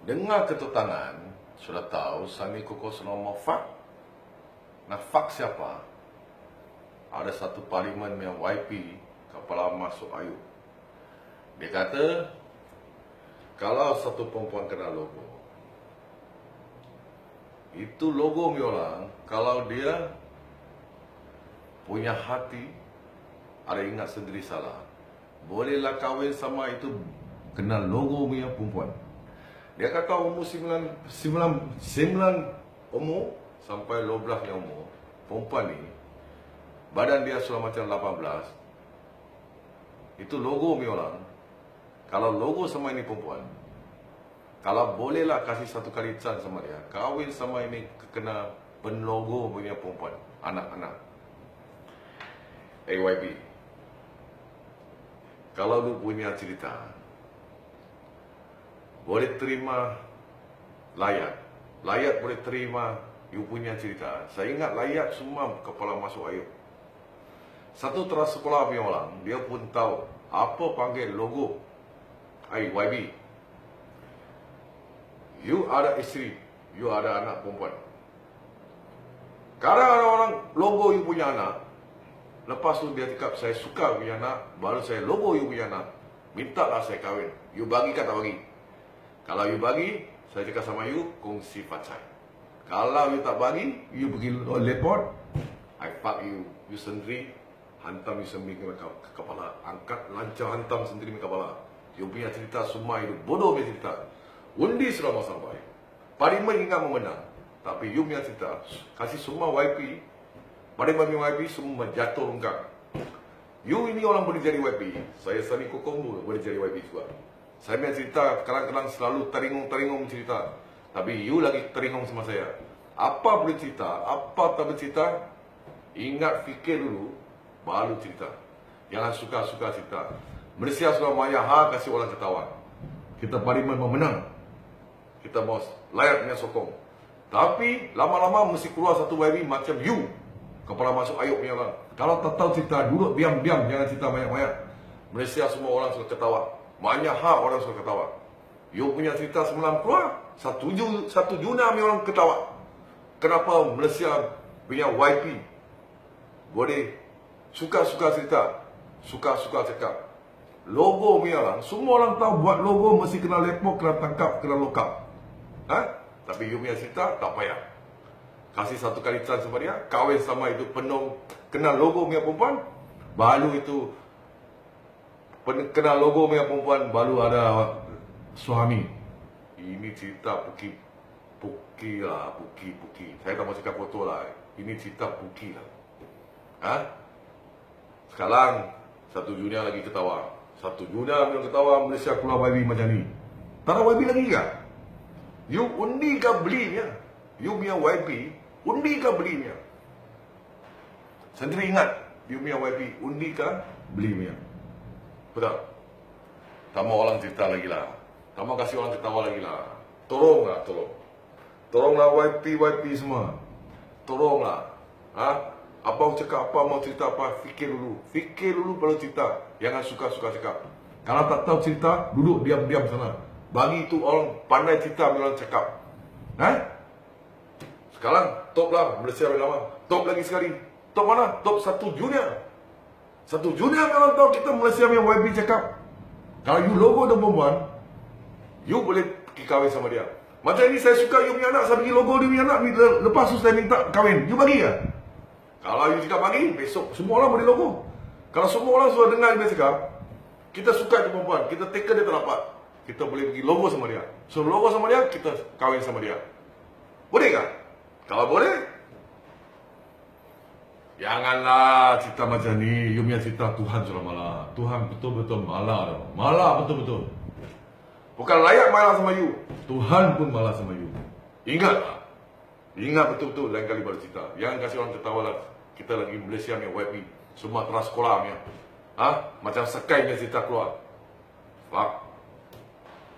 Dengar ketutangan, sudah tahu Sani Koko Senang mau fak. Nak fak siapa? Ada satu parlimen yang YP, Kepala Masuk Ayub. Dia kata, kalau satu perempuan kena logo, itu logo mi orang, kalau dia punya hati, ada ingat sendiri salah, bolehlah kahwin sama itu kena logo mi perempuan. Dia kata umur 9 umur sampai 12 yang umur, perempuan ni, badan dia sudah macam 18, itu logo mi orang. Kalau logo sama ini perempuan, kalau bolehlah kasih satu kali chance sama dia, kahwin sama ini kena penlogo punya perempuan, anak-anak. AYB, kalau lu punya cerita, boleh terima Layat boleh terima you punya cerita. Saya ingat Layat semua Kepala Masuk Ayub. Satu teras sekolah punya orang, dia pun tahu apa panggil logo AYB. You ada isteri, you ada anak perempuan. Kadang ada orang logo you punya anak, lepas tu dia cakap saya suka punya anak, baru saya logo you punya anak, mintalah saya kahwin. You bagi ke tak bagi? Kalau you bagi, saya cakap sama you, kongsi facai. Kalau you tak bagi, you pergi lepot, I fuck you. You sendiri, hantam you sendiri ke kepala. Angkat, lancar hantam sendiri ke kepala. You punya cerita semua itu bodoh punya cerita. Undi sudah mau sampai. Parlimen ingat memenang. Tapi you punya cerita, kasih semua YP, Parlimen YP semua jatuh lengkap. You ini orang boleh jadi YP. Saya Sani Koko boleh jadi YP juga. Saya punya cerita, kadang-kadang selalu teringung cerita. Tapi you lagi teringung sama saya. Apa boleh cerita, apa tak boleh cerita, ingat fikir dulu, baru cerita. Jangan suka-suka cerita. Malaysia sudah maya kasih orang ketawa. Kita parlimen mau menang. Kita mau layak punya sokong. Tapi lama-lama mesti keluar satu YB macam you, Kepala Masuk Ayub punya orang. Kalau tak tahu cerita, duduk diam-diam, jangan cerita banyak-banyak. Malaysia semua orang sudah ketawa. Banyak orang suka ketawa. You punya cerita semalam keluar, satu juna orang ketawa. Kenapa Malaysia punya YP boleh suka-suka cerita, suka-suka cakap. Logo punya orang, semua orang tahu buat logo mesti kena lepok, kena tangkap, kena lokap. Tapi you punya cerita tak payah. Kasih satu kali chance sama dia, kahwin sama itu penuh, kena logo punya perempuan, baru itu kena logo punya perempuan, baru ada suami. Ini cerita puki lah. Saya tak mau cakap foto lah. Ini cerita puki lah. Sekarang satu dunia lagi ketawa. Satu dunia yang ketawa Malaysia keluar YB macam ni. Tak ada YB lagi ke? You undi ke belinya? You punya YB undi ke belinya? Sendiri ingat, you punya YB undi ke belinya? Betul? Tak mau orang cerita lagi lah. Tak mau kasih orang ketawa lagi lah. Tolonglah. Tolonglah YP semua. Tolonglah. Apa mau cakap, apa mau cerita apa, fikir dulu baru cerita. Jangan suka-suka cakap. Kalau tak tahu cerita, duduk diam-diam sana. Bagi itu orang pandai cerita, orang cakap. Sekarang top lah Malaysia lama. Top lagi sekali. Top mana? Top 1 Junior. 1 Junior orang tahu kita Malaysia punya YB cakap. Kalau you logo dan perempuan, you boleh pergi kahwin sama dia. Macam ini saya suka you punya anak, saya bagi logo dia punya anak, lepas tu saya minta kahwin. You bagi ke? Kalau you cakap bagi, besok semua orang boleh logo. Kalau semua orang sudah dengar dia cakap, kita suka itu perempuan, kita taker dia tak dapat, kita boleh pergi logo sama dia. So logo sama dia, kita kahwin sama dia. Boleh ke? Kalau boleh, janganlah cerita macam ni. You punya cerita Tuhan sudah malah. Tuhan betul-betul malah. Malah betul-betul. Bukan layak malah sama you, Tuhan pun malah sama you. Ingatlah. Ingat betul-betul lain kali baru cerita. Jangan kasih orang ketawa lah. Kita lagi Malaysia punya YP, semua teras sekolah punya. Macam sekai punya cerita keluar. Fuck.